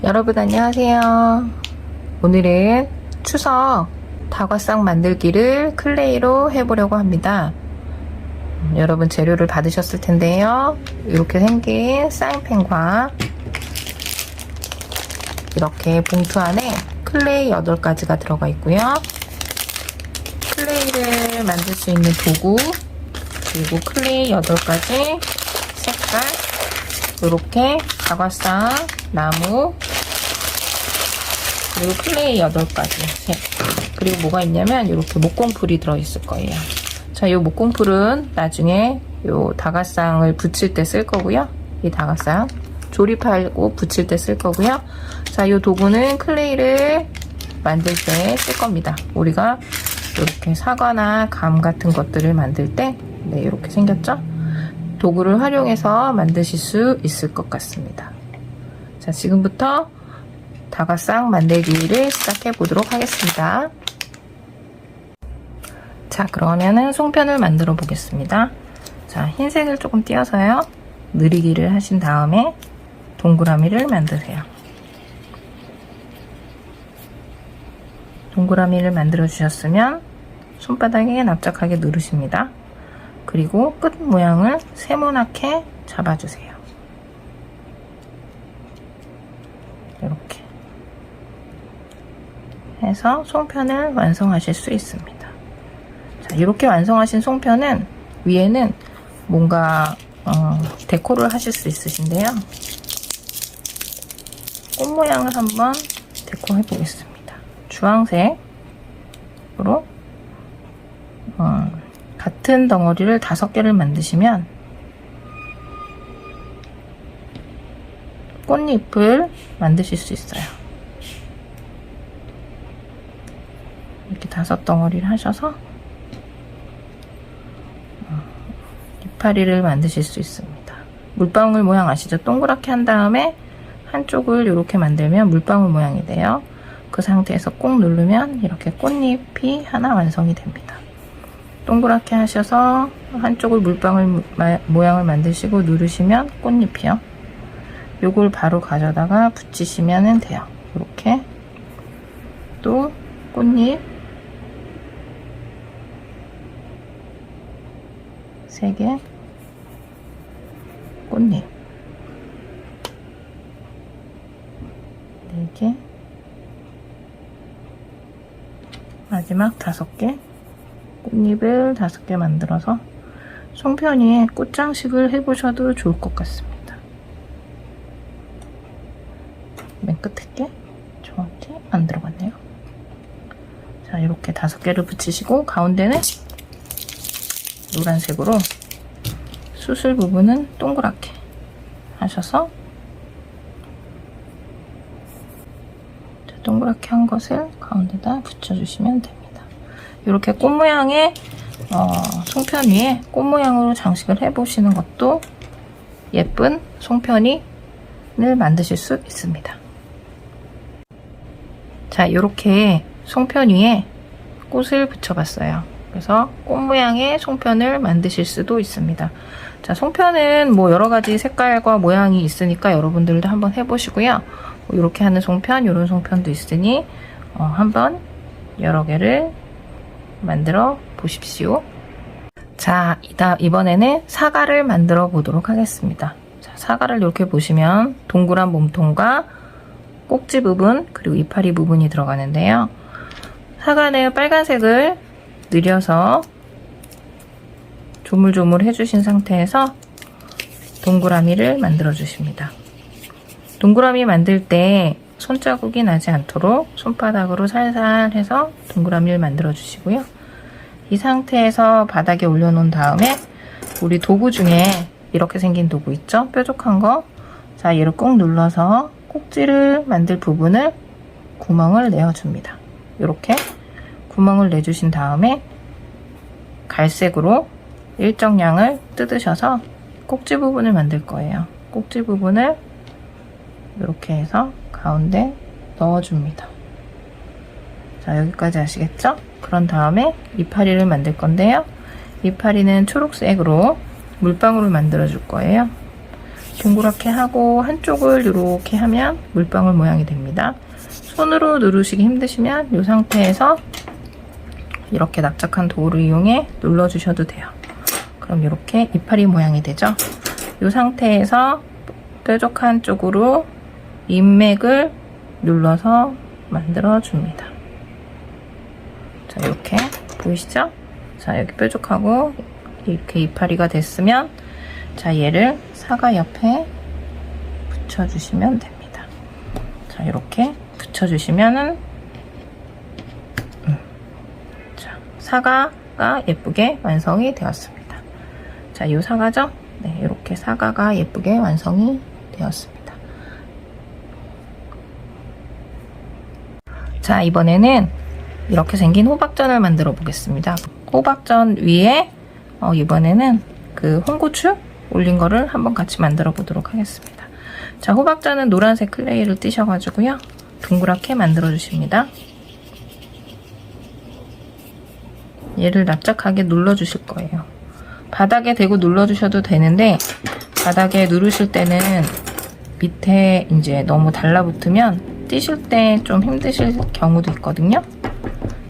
여러분 안녕하세요. 오늘은 추석 다과상 만들기를 클레이로 해보려고 합니다. 여러분 재료를 받으셨을 텐데요. 이렇게 생긴 사인펜과 이렇게 봉투 안에 클레이 8가지가 들어가 있고요. 클레이를 만들 수 있는 도구, 그리고 클레이 8가지 색깔, 이렇게 다과상, 나무, 그리고 클레이 8가지 색, 그리고 뭐가 있냐면 이렇게 목공풀이 들어있을 거예요. 자, 이 목공풀은 나중에 이 다과상을 붙일 때 쓸 거고요. 이 다과상 조립하고 붙일 때 쓸 거고요. 자, 이 도구는 클레이를 만들 때 쓸 겁니다. 우리가 이렇게 사과나 감 같은 것들을 만들 때 이렇게 생겼죠? 도구를 활용해서 만드실 수 있을 것 같습니다. 자, 지금부터 다과상 만들기를 시작해 보도록 하겠습니다. 자, 그러면은 송편을 만들어 보겠습니다. 자, 흰색을 조금 띄어서요. 느리기를 하신 다음에 동그라미를 만드세요. 동그라미를 만들어 주셨으면 손바닥에 납작하게 누르십니다. 그리고 끝 모양을 세모나게 잡아주세요. 이렇게 해서 송편을 완성하실 수 있습니다. 자, 이렇게 완성하신 송편은 위에는 뭔가 데코를 하실 수 있으신데요. 꽃 모양을 한번 데코해 보겠습니다. 주황색으로 같은 덩어리를 5개를 만드시면 꽃잎을 만드실 수 있어요. 이렇게 5덩어리를 하셔서 이파리를 만드실 수 있습니다. 물방울 모양 아시죠? 동그랗게 한 다음에 한쪽을 이렇게 만들면 물방울 모양이 돼요. 그 상태에서 꾹 누르면 이렇게 꽃잎이 하나 완성이 됩니다. 동그랗게 하셔서 한쪽을 물방울 모양을 만드시고 누르시면 꽃잎이요. 요걸 바로 가져다가 붙이시면 돼요. 이렇게 또 꽃잎 3개, 꽃잎 4개, 마지막 5개, 꽃잎을 5개 만들어서 송편 위에 꽃장식을 해보셔도 좋을 것 같습니다. 맨 끝에 게 정확히 안 들어갔네요. 자, 이렇게 5개를 붙이시고 가운데는 노란색으로 수술 부분은 동그랗게 하셔서 동그랗게 한 것을 가운데다 붙여주시면 됩니다. 이렇게 꽃 모양의 송편 위에 꽃 모양으로 장식을 해보시는 것도 예쁜 송편을 만드실 수 있습니다. 자, 이렇게 송편 위에 꽃을 붙여봤어요. 그래서 꽃 모양의 송편을 만드실 수도 있습니다. 자, 송편은 뭐 여러가지 색깔과 모양이 있으니까 여러분들도 한번 해보시고요. 이렇게 하는 송편, 이런 송편도 있으니 한번 여러 개를 만들어 보십시오. 자, 이번에는 사과를 만들어 보도록 하겠습니다. 자, 사과를 이렇게 보시면 동그란 몸통과 꼭지 부분, 그리고 이파리 부분이 들어가는데요. 사과는 빨간색을 느려서 조물조물 해주신 상태에서 동그라미를 만들어 주십니다. 동그라미 만들 때 손자국이 나지 않도록 손바닥으로 살살 해서 동그라미를 만들어 주시고요. 이 상태에서 바닥에 올려놓은 다음에 우리 도구 중에 이렇게 생긴 도구 있죠? 뾰족한 거. 자, 얘를 꾹 눌러서 꼭지를 만들 부분을 구멍을 내어줍니다. 이렇게 구멍을 내주신 다음에 갈색으로 일정량을 뜯으셔서 꼭지 부분을 만들 거예요. 꼭지 부분을 이렇게 해서 가운데 넣어줍니다. 자, 여기까지 아시겠죠? 그런 다음에 이파리를 만들 건데요. 이파리는 초록색으로 물방울을 만들어 줄 거예요. 동그랗게 하고 한쪽을 이렇게 하면 물방울 모양이 됩니다. 손으로 누르시기 힘드시면 이 상태에서 이렇게 납작한 도구를 이용해 눌러주셔도 돼요. 그럼 이렇게 이파리 모양이 되죠. 이 상태에서 뾰족한 쪽으로 인맥을 눌러서 만들어줍니다. 자, 이렇게 보이시죠? 자, 여기 뾰족하고 이렇게 이파리가 됐으면 자, 얘를 사과 옆에 붙여주시면 됩니다. 자, 이렇게 붙여주시면은 자, 사과가 예쁘게 완성이 되었습니다. 자, 이 사과죠? 네, 이렇게 사과가 예쁘게 완성이 되었습니다. 자, 이번에는 이렇게 생긴 호박전을 만들어 보겠습니다. 호박전 위에 이번에는 그 홍고추 올린 거를 한번 같이 만들어 보도록 하겠습니다. 자, 호박전은 노란색 클레이를 띄셔가지고요. 동그랗게 만들어 주십니다. 얘를 납작하게 눌러 주실 거예요. 바닥에 대고 눌러 주셔도 되는데 바닥에 누르실 때는 밑에 이제 너무 달라붙으면 띄실 때 좀 힘드실 경우도 있거든요.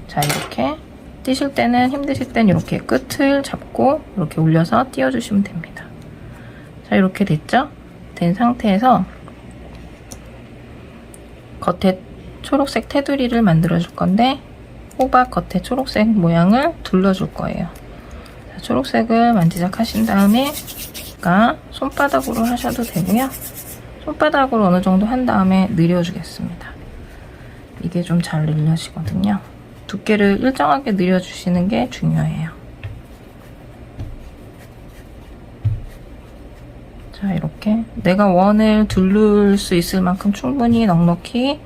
자, 이렇게 띄실 때는 힘드실 땐 이렇게 끝을 잡고 이렇게 올려서 띄워주시면 됩니다. 자, 이렇게 됐죠? 된 상태에서 겉에 초록색 테두리를 만들어 줄 건데 호박 겉에 초록색 모양을 둘러줄 거예요. 자, 초록색을 만지작 하신 다음에 손바닥으로 하셔도 되고요. 손바닥으로 어느 정도 한 다음에 늘려주겠습니다. 이게 좀 잘 늘려지거든요. 두께를 일정하게 늘려주시는 게 중요해요. 자, 이렇게 내가 원을 두를 수 있을 만큼 충분히 넉넉히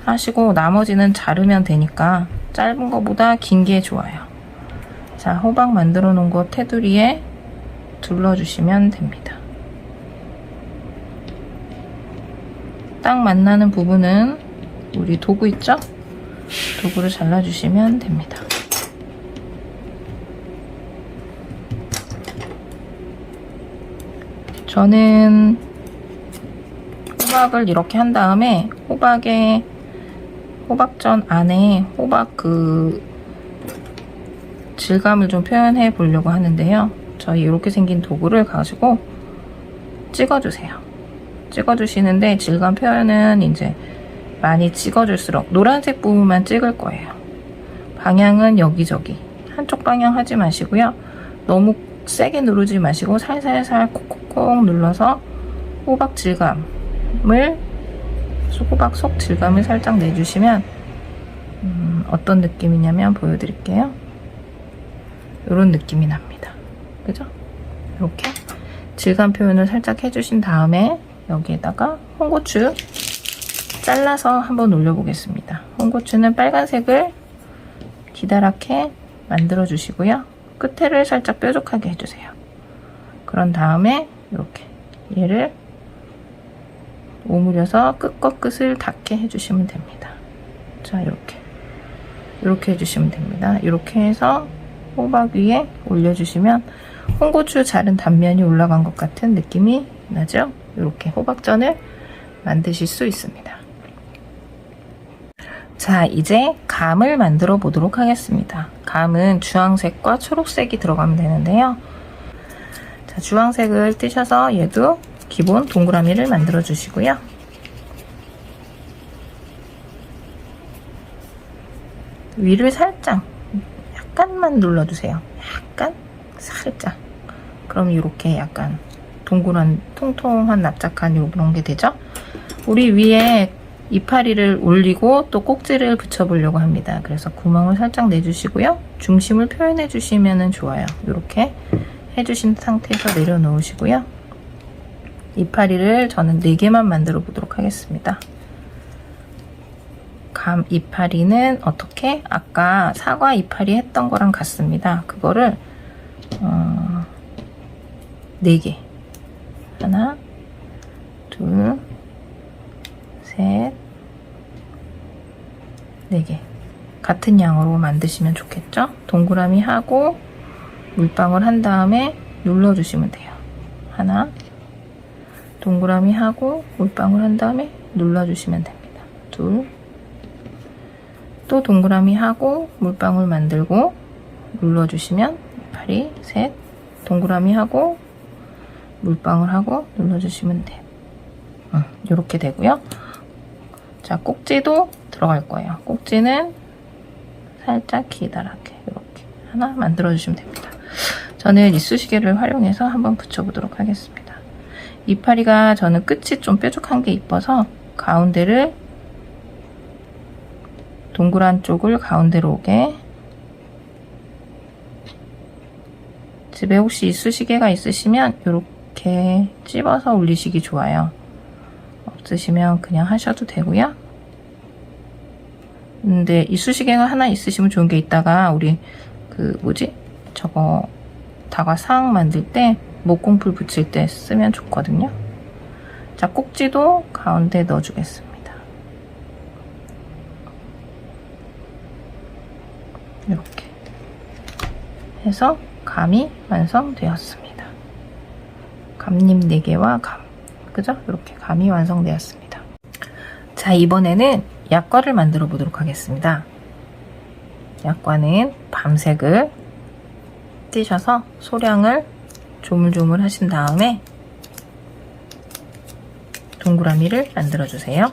하시고 나머지는 자르면 되니까 짧은 거보다 긴 게 좋아요. 자, 호박 만들어 놓은 거 테두리에 둘러주시면 됩니다. 딱 만나는 부분은 우리 도구 있죠? 도구를 잘라주시면 됩니다. 저는 호박을 이렇게 한 다음에 호박전 안에 호박 그 질감을 좀 표현해 보려고 하는데요. 저희 이렇게 생긴 도구를 가지고 찍어주세요. 찍어주시는데 질감 표현은 이제 많이 찍어줄수록 노란색 부분만 찍을 거예요. 방향은 여기저기 한쪽 방향 하지 마시고요. 너무 세게 누르지 마시고 살살살 콕콕콕 눌러서 호박 속 질감을 살짝 내주시면 어떤 느낌이냐면 보여드릴게요. 이런 느낌이 납니다. 그죠? 이렇게 질감 표현을 살짝 해주신 다음에 여기에다가 홍고추 잘라서 한번 올려보겠습니다. 홍고추는 빨간색을 기다랗게 만들어 주시고요. 끝에를 살짝 뾰족하게 해주세요. 그런 다음에 이렇게 얘를 오므려서 끝과 끝을 닿게 해주시면 됩니다. 자, 이렇게 해주시면 됩니다. 이렇게 해서 호박 위에 올려주시면 홍고추 자른 단면이 올라간 것 같은 느낌이 나죠? 이렇게 호박전을 만드실 수 있습니다. 자, 이제 감을 만들어 보도록 하겠습니다. 감은 주황색과 초록색이 들어가면 되는데요. 자, 주황색을 띄셔서 얘도 기본 동그라미를 만들어 주시고요. 위를 살짝 약간만 눌러주세요. 약간 살짝. 그럼 이렇게 약간 동그란 통통한 납작한 이런 게 되죠. 우리 위에 이파리를 올리고 또 꼭지를 붙여보려고 합니다. 그래서 구멍을 살짝 내주시고요. 중심을 표현해 주시면 좋아요. 이렇게 해주신 상태에서 내려놓으시고요. 이파리를 저는 4개만 만들어 보도록 하겠습니다. 감 이파리는 어떻게? 아까 사과 이파리 했던 거랑 같습니다. 그거를 4개. 하나, 둘, 셋, 4개. 같은 양으로 만드시면 좋겠죠? 동그라미 하고 물방울 한 다음에 눌러주시면 돼요. 하나, 동그라미 하고 물방울 한 다음에 눌러주시면 됩니다. 둘, 또 동그라미 하고 물방울 만들고 눌러주시면 이파리, 셋, 동그라미 하고 물방울 하고 눌러주시면 돼요. 이렇게 되고요. 자, 꼭지도 들어갈 거예요. 꼭지는 살짝 기다랗게 이렇게 하나 만들어주시면 됩니다. 저는 이쑤시개를 활용해서 한번 붙여보도록 하겠습니다. 이파리가 저는 끝이 좀 뾰족한 게 이뻐서 가운데를 동그란 쪽을 가운데로 오게, 집에 혹시 이쑤시개가 있으시면 이렇게 찝어서 올리시기 좋아요. 없으시면 그냥 하셔도 되고요. 근데 이쑤시개가 하나 있으시면 좋은 게, 있다가 우리 저거 다과상 만들 때 목공풀 붙일 때 쓰면 좋거든요. 자, 꼭지도 가운데 넣어주겠습니다. 이렇게 해서 감이 완성되었습니다. 감잎 4개와 감, 그죠? 이렇게 감이 완성되었습니다. 자, 이번에는 약과를 만들어 보도록 하겠습니다. 약과는 밤색을 띄셔서 소량을 조물조물 하신 다음에 동그라미를 만들어 주세요.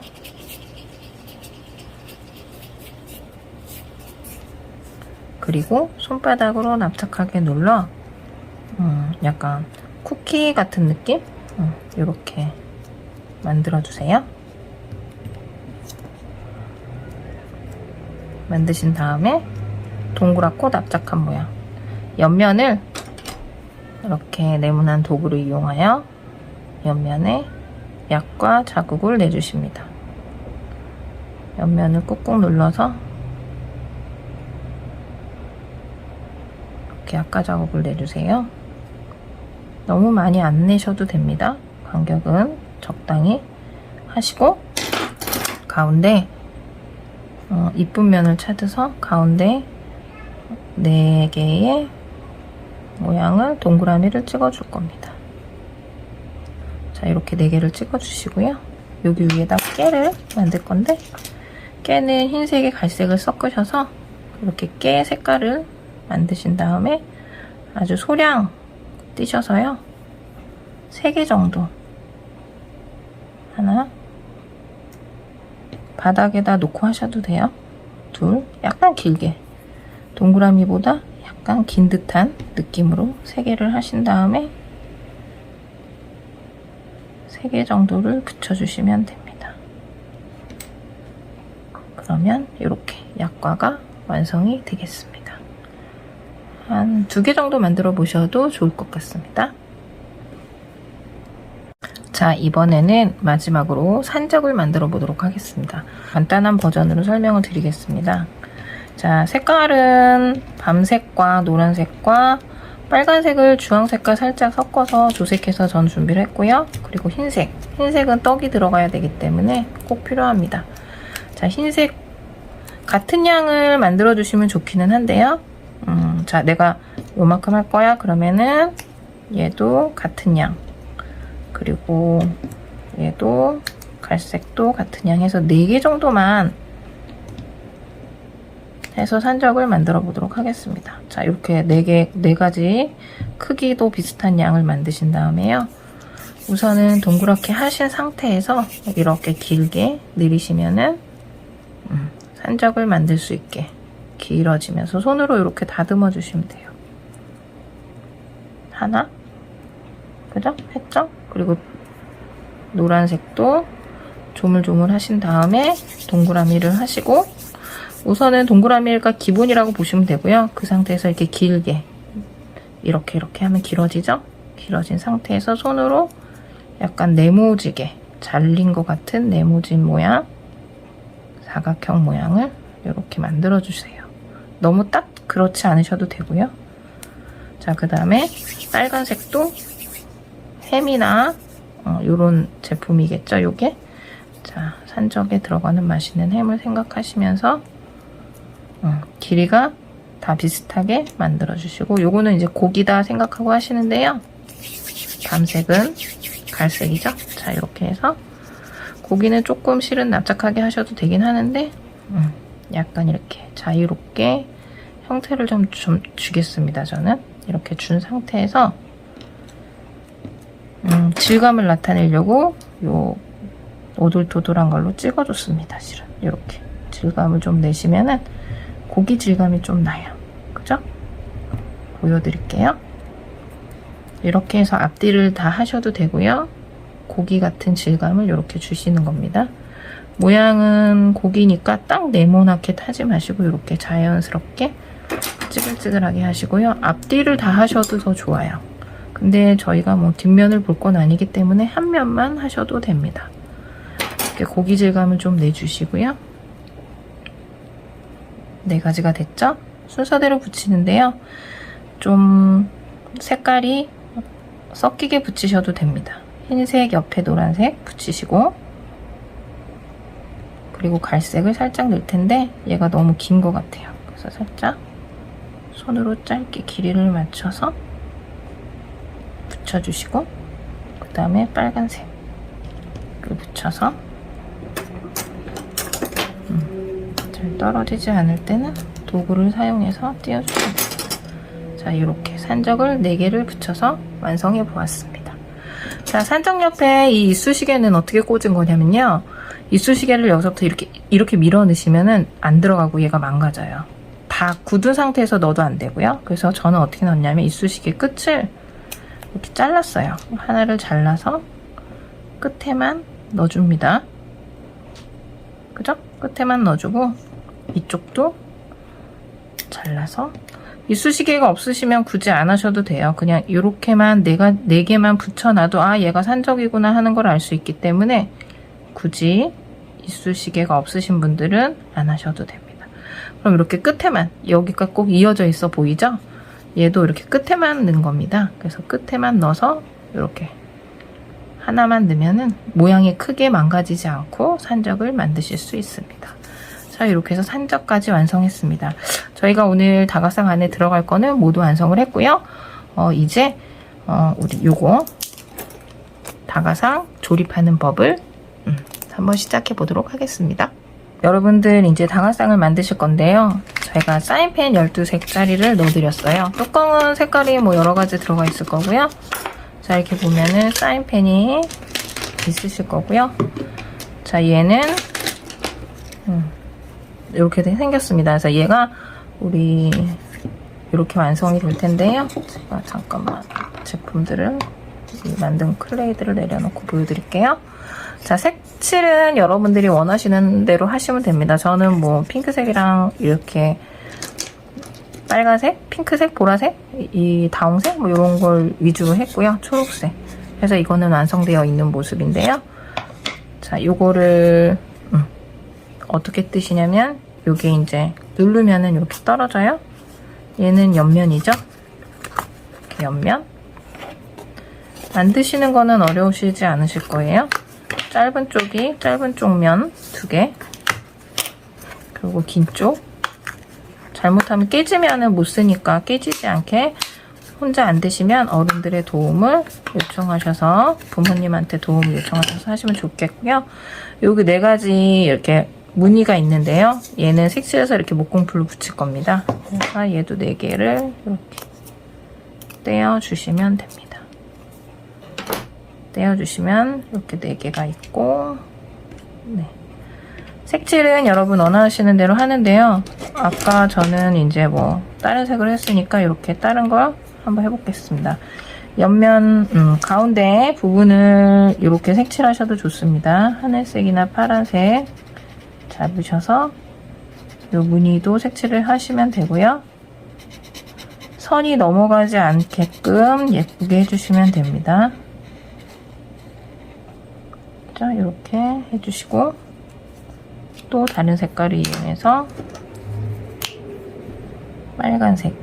그리고 손바닥으로 납작하게 눌러 약간 쿠키 같은 느낌? 이렇게 만들어 주세요. 만드신 다음에 동그랗고 납작한 모양, 옆면을 이렇게 네모난 도구를 이용하여 옆면에 약과 자국을 내주십니다. 옆면을 꾹꾹 눌러서 이렇게 약과 자국을 내주세요. 너무 많이 안 내셔도 됩니다. 간격은 적당히 하시고, 가운데 이쁜 면을 찾아서 가운데 4개의 모양을 동그라미를 찍어줄 겁니다. 자, 이렇게 4개를 찍어주시고요. 여기 위에다 깨를 만들 건데, 깨는 흰색에 갈색을 섞으셔서 이렇게 깨 색깔을 만드신 다음에 아주 소량 띄셔서요. 3개 정도, 하나, 바닥에다 놓고 하셔도 돼요. 둘, 약간 길게, 동그라미보다 약간 긴 듯한 느낌으로 3개를 하신 다음에 3개 정도를 붙여주시면 됩니다. 그러면 이렇게 약과가 완성이 되겠습니다. 한 2개 정도 만들어 보셔도 좋을 것 같습니다. 자, 이번에는 마지막으로 산적을 만들어 보도록 하겠습니다. 간단한 버전으로 설명을 드리겠습니다. 자, 색깔은 밤색과 노란색과 빨간색을 주황색과 살짝 섞어서 조색해서 전 준비를 했고요. 그리고 흰색은 떡이 들어가야 되기 때문에 꼭 필요합니다. 자, 흰색 같은 양을 만들어 주시면 좋기는 한데요. 자, 내가 요만큼 할 거야. 그러면은 얘도 같은 양, 그리고 얘도 갈색도 같은 양 해서 4개 정도만 해서 산적을 만들어 보도록 하겠습니다. 자, 이렇게 4가지 크기도 비슷한 양을 만드신 다음에요. 우선은 동그랗게 하신 상태에서 이렇게 길게 내리시면은 산적을 만들 수 있게 길어지면서 손으로 이렇게 다듬어 주시면 돼요. 하나, 그죠? 했죠? 그리고 노란색도 조물조물 하신 다음에 동그라미를 하시고, 우선은 동그라미가 기본이라고 보시면 되고요. 그 상태에서 이렇게 길게 이렇게 하면 길어지죠? 길어진 상태에서 손으로 약간 네모지게 잘린 것 같은 네모진 모양, 사각형 모양을 이렇게 만들어 주세요. 너무 딱 그렇지 않으셔도 되고요. 자, 그 다음에 빨간색도 햄이나 요런 제품이겠죠, 요게. 자, 산적에 들어가는 맛있는 햄을 생각하시면서 길이가 다 비슷하게 만들어 주시고, 요거는 이제 고기다 생각하고 하시는데요. 밤색은 갈색이죠? 자, 이렇게 해서 고기는 조금 실은 납작하게 하셔도 되긴 하는데 약간 이렇게 자유롭게 형태를 좀 주겠습니다. 저는 이렇게 준 상태에서 질감을 나타내려고 요 오돌토돌한 걸로 찍어줬습니다. 실은 이렇게 질감을 좀 내시면은 고기 질감이 좀 나요. 그죠? 보여드릴게요. 이렇게 해서 앞뒤를 다 하셔도 되고요. 고기 같은 질감을 이렇게 주시는 겁니다. 모양은 고기니까 딱 네모나게 타지 마시고 이렇게 자연스럽게 찌글찌글하게 하시고요. 앞뒤를 다 하셔도 더 좋아요. 근데 저희가 뭐 뒷면을 볼 건 아니기 때문에 한 면만 하셔도 됩니다. 이렇게 고기 질감을 좀 내주시고요. 4가지가 됐죠? 순서대로 붙이는데요. 좀 색깔이 섞이게 붙이셔도 됩니다. 흰색 옆에 노란색 붙이시고, 그리고 갈색을 살짝 넣을 텐데 얘가 너무 긴 것 같아요. 그래서 살짝 손으로 짧게 길이를 맞춰서 붙여주시고, 그 다음에 빨간색을 붙여서 잘 떨어지지 않을 때는 도구를 사용해서 띄워주시면 됩니다. 자, 이렇게 산적을 4개를 붙여서 완성해 보았습니다. 자, 산적 옆에 이 이쑤시개는 어떻게 꽂은 거냐면요. 이쑤시개를 여기서부터 이렇게 밀어 넣으시면은 안 들어가고 얘가 망가져요. 다 굳은 상태에서 넣어도 안 되고요. 그래서 저는 어떻게 넣었냐면 이쑤시개 끝을 이렇게 잘랐어요. 하나를 잘라서 끝에만 넣어줍니다. 그죠? 끝에만 넣어주고 이쪽도 잘라서, 이쑤시개가 없으시면 굳이 안 하셔도 돼요. 그냥 이렇게만 4개만 붙여놔도 아, 얘가 산적이구나 하는 걸 알 수 있기 때문에 굳이 이쑤시개가 없으신 분들은 안 하셔도 됩니다. 그럼 이렇게 끝에만, 여기가 꼭 이어져 있어 보이죠? 얘도 이렇게 끝에만 넣은 겁니다. 그래서 끝에만 넣어서 이렇게 하나만 넣으면은 모양이 크게 망가지지 않고 산적을 만드실 수 있습니다. 자, 이렇게 해서 산적까지 완성했습니다. 저희가 오늘 다가상 안에 들어갈 거는 모두 완성을 했고요. 이제 우리 요거 다가상 조립하는 법을 한번 시작해 보도록 하겠습니다. 여러분들 이제 다가상을 만드실 건데요. 제가 사인펜 12색짜리를 넣어드렸어요. 뚜껑은 색깔이 뭐 여러가지 들어가 있을 거고요. 자, 이렇게 보면은 사인펜이 있으실 거고요. 자, 얘는 이렇게 생겼습니다. 그래서 얘가 우리 이렇게 완성이 될 텐데요. 제가 잠깐만 제품들을 만든 클레이들을 내려놓고 보여드릴게요. 자, 색칠은 여러분들이 원하시는 대로 하시면 됩니다. 저는 뭐 핑크색이랑 이렇게 빨간색, 핑크색, 보라색, 이 다홍색 뭐 이런 걸 위주로 했고요. 초록색. 그래서 이거는 완성되어 있는 모습인데요. 자, 요거를 어떻게 뜨시냐면 요게 이제 누르면은 이렇게 떨어져요. 얘는 옆면이죠. 이렇게 옆면. 만드시는 거는 어려우시지 않으실 거예요. 짧은 쪽면 2개, 그리고 긴 쪽. 잘못하면 깨지면은 못 쓰니까 깨지지 않게 혼자 안 되시면 어른들의 도움을 요청하셔서, 부모님한테 도움을 요청하셔서 하시면 좋겠고요. 여기 4가지 이렇게 무늬가 있는데요. 얘는 색칠해서 이렇게 목공풀로 붙일 겁니다. 그래서 얘도 4개를 이렇게 떼어주시면 됩니다. 떼어주시면 이렇게 4개가 있고, 네. 색칠은 여러분 원하시는 대로 하는데요. 아까 저는 이제 뭐 다른 색을 했으니까 이렇게 다른 걸 한번 해보겠습니다. 옆면 가운데 부분을 이렇게 색칠하셔도 좋습니다. 하늘색이나 파란색 잡으셔서 이 무늬도 색칠을 하시면 되고요. 선이 넘어가지 않게끔 예쁘게 해주시면 됩니다. 자, 이렇게 해주시고, 또 다른 색깔을 이용해서 빨간색,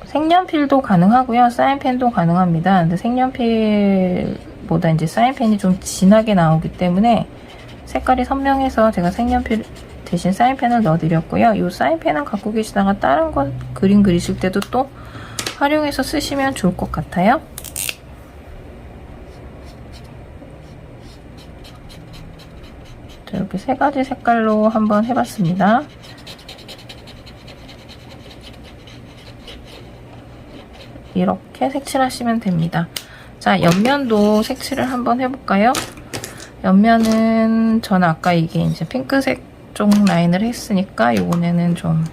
색연필도 가능하고요. 사인펜도 가능합니다. 근데 색연필보다 이제 사인펜이 좀 진하게 나오기 때문에 색깔이 선명해서 제가 색연필 대신 사인펜을 넣어드렸고요. 이 사인펜은 갖고 계시다가 다른 거 그림 그리실 때도 또 활용해서 쓰시면 좋을 것 같아요. 자, 이렇게 3가지 색깔로 한번 해봤습니다. 이렇게 색칠하시면 됩니다. 자, 옆면도 색칠을 한번 해볼까요? 옆면은 저는 아까 이게 이제 핑크색 쪽 라인을 했으니까 요번에는 좀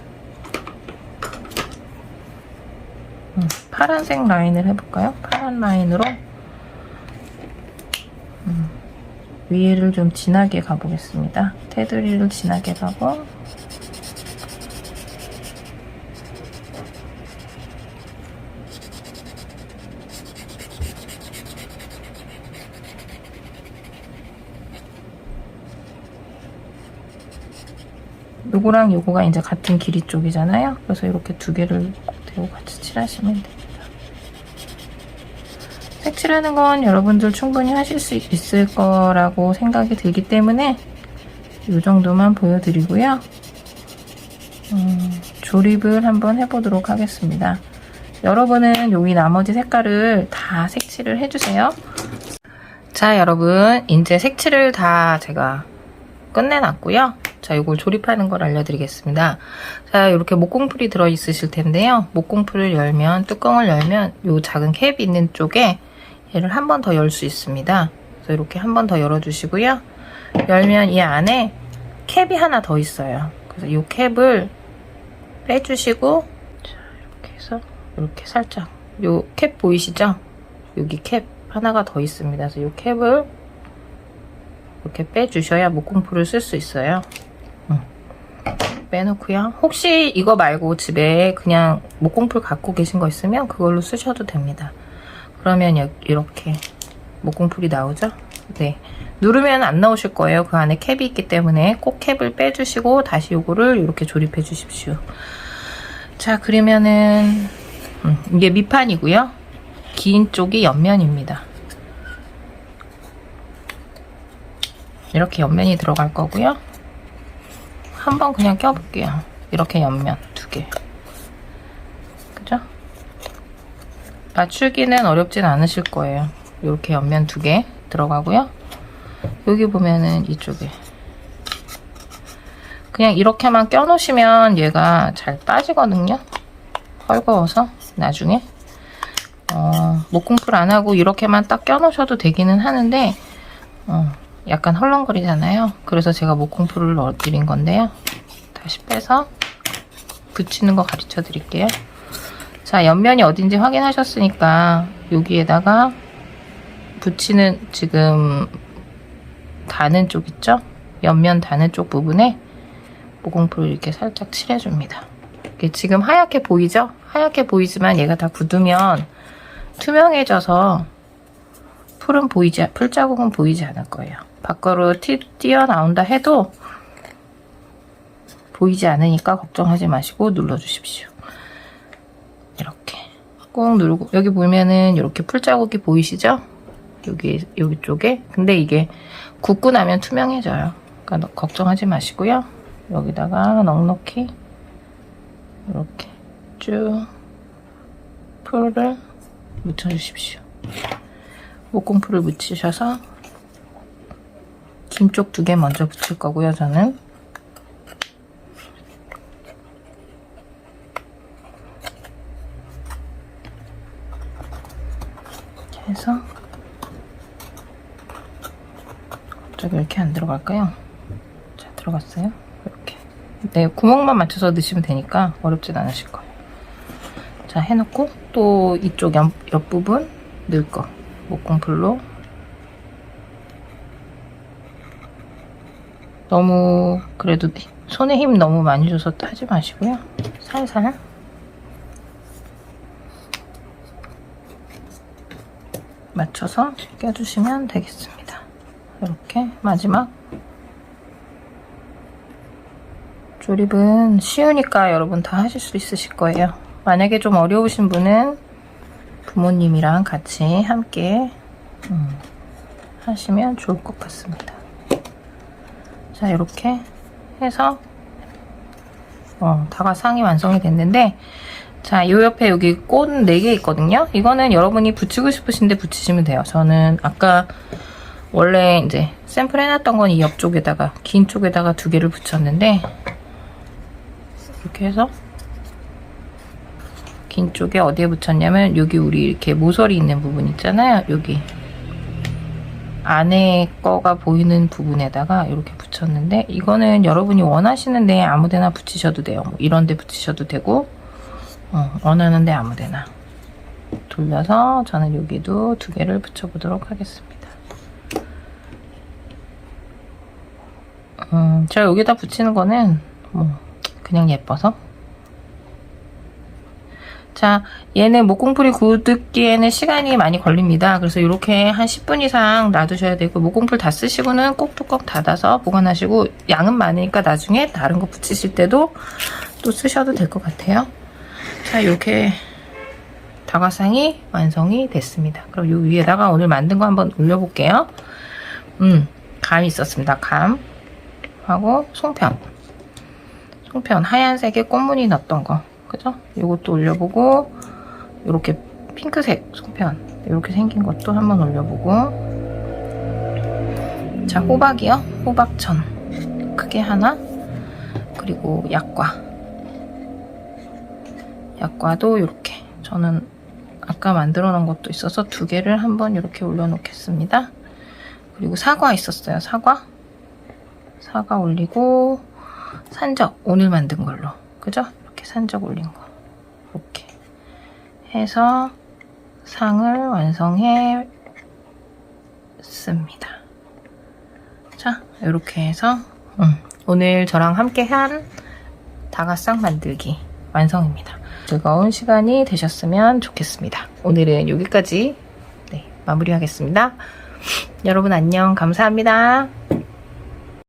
파란색 라인을 해볼까요? 파란 라인으로 위를 좀 진하게 가보겠습니다. 테두리를 진하게 가고 요거랑 요거가 이제 같은 길이 쪽이잖아요. 그래서 이렇게 2개를 대고 같이 칠하시면 됩니다. 색칠하는 건 여러분들 충분히 하실 수 있을 거라고 생각이 들기 때문에 이 정도만 보여드리고요. 조립을 한번 해보도록 하겠습니다. 여러분은 여기 나머지 색깔을 다 색칠을 해주세요. 자, 여러분 이제 색칠을 다 제가 끝내놨고요. 자, 이걸 조립하는 걸 알려드리겠습니다. 자, 이렇게 목공풀이 들어있으실 텐데요. 목공풀을 열면, 뚜껑을 열면 이 작은 캡이 있는 쪽에 얘를 한 번 더 열 수 있습니다. 그래서 이렇게 한 번 더 열어주시고요. 열면 이 안에 캡이 하나 더 있어요. 그래서 이 캡을 빼주시고, 자, 이렇게 해서 이렇게 살짝, 이 캡 보이시죠? 여기 캡 하나가 더 있습니다. 그래서 이 캡을 이렇게 빼주셔야 목공풀을 쓸 수 있어요. 빼놓고요. 혹시 이거 말고 집에 그냥 목공풀 갖고 계신 거 있으면 그걸로 쓰셔도 됩니다. 그러면 이렇게 목공풀이 나오죠? 네. 누르면 안 나오실 거예요. 그 안에 캡이 있기 때문에 꼭 캡을 빼주시고 다시 요거를 이렇게 조립해 주십시오. 자, 그러면은 이게 밑판이고요. 긴 쪽이 옆면입니다. 이렇게 옆면이 들어갈 거고요. 한번 그냥 껴볼게요. 이렇게 옆면 2개. 그죠? 맞추기는 어렵진 않으실 거예요. 이렇게 옆면 2개 들어가고요. 여기 보면은 이쪽에 그냥 이렇게만 껴놓으시면 얘가 잘 빠지거든요. 헐거워서 나중에 목공풀 안 하고 이렇게만 딱 껴놓으셔도 되기는 하는데 약간 헐렁거리잖아요. 그래서 제가 목공풀을 넣어드린 건데요. 다시 빼서 붙이는 거 가르쳐 드릴게요. 자, 옆면이 어딘지 확인하셨으니까 여기에다가 붙이는 지금 다는 쪽 있죠? 옆면 다는 쪽 부분에 목공풀을 이렇게 살짝 칠해줍니다. 이게 지금 하얗게 보이죠? 하얗게 보이지만 얘가 다 굳으면 투명해져서 풀 자국은 보이지 않을 거예요. 밖으로 튀어나온다 해도 보이지 않으니까 걱정하지 마시고 눌러주십시오. 이렇게 꾹 누르고 여기 보면은 이렇게 풀 자국이 보이시죠? 여기 쪽에. 근데 이게 굳고 나면 투명해져요. 그러니까 걱정하지 마시고요. 여기다가 넉넉히 이렇게 쭉 풀을 묻혀주십시오. 목공풀을 묻히셔서 긴 쪽 2개 먼저 붙일 거고요. 저는 이렇게 해서 갑자기 왜 이렇게 안 들어갈까요? 자, 들어갔어요. 이렇게 네, 구멍만 맞춰서 넣으시면 되니까 어렵진 않으실 거예요. 자, 해놓고 또 이쪽 옆부분 넣을 거 목공풀로 너무 그래도 손에 힘 너무 많이 줘서 하지 마시고요. 살살 맞춰서 껴주시면 되겠습니다. 이렇게 마지막 조립은 쉬우니까 여러분 다 하실 수 있으실 거예요. 만약에 좀 어려우신 분은 부모님이랑 같이 함께 하시면 좋을 것 같습니다. 자, 이렇게 해서 다가상이 완성이 됐는데, 자, 요 옆에 여기 꽃 4개 있거든요. 이거는 여러분이 붙이고 싶으신데 붙이시면 돼요. 저는 아까 원래 이제 샘플 해놨던 건 이 옆쪽에다가, 긴 쪽에다가 2개를 붙였는데, 이렇게 해서 긴 쪽에 어디에 붙였냐면, 여기 우리 이렇게 모서리 있는 부분 있잖아요. 여기 안에 거가 보이는 부분에다가 이렇게 붙였는데, 이거는 여러분이 원하시는데 아무데나 붙이셔도 돼요. 뭐 이런 데 붙이셔도 되고, 원하는데 아무데나 돌려서 저는 여기도 2개를 붙여보도록 하겠습니다. 제가 여기다 붙이는 거는 뭐 그냥 예뻐서. 자, 얘는 목공풀이 굳기에는 시간이 많이 걸립니다. 그래서 이렇게 한 10분 이상 놔두셔야 되고, 목공풀 다 쓰시고는 꼭 뚜껑 닫아서 보관하시고, 양은 많으니까 나중에 다른 거 붙이실 때도 또 쓰셔도 될 것 같아요. 자, 이렇게 다과상이 완성이 됐습니다. 그럼 요 위에다가 오늘 만든 거 한번 올려볼게요. 감이 있었습니다. 감 하고 송편 하얀색에 꽃무늬 났던 거, 그죠? 요것도 올려보고, 요렇게 핑크색 송편 이렇게 생긴 것도 한번 올려보고, 자, 호박이요. 호박천 크게 하나, 그리고 약과도 이렇게, 저는 아까 만들어 놓은 것도 있어서 2개를 한번 이렇게 올려 놓겠습니다. 그리고 사과 있었어요. 사과 올리고, 산적 오늘 만든 걸로, 그죠? 이렇게 산적 올린 거 이렇게 해서 상을 완성해 씁니다. 자, 이렇게 해서 오늘 저랑 함께 한 다과상 만들기 완성입니다. 즐거운 시간이 되셨으면 좋겠습니다. 오늘은 여기까지 마무리하겠습니다. 여러분 안녕, 감사합니다.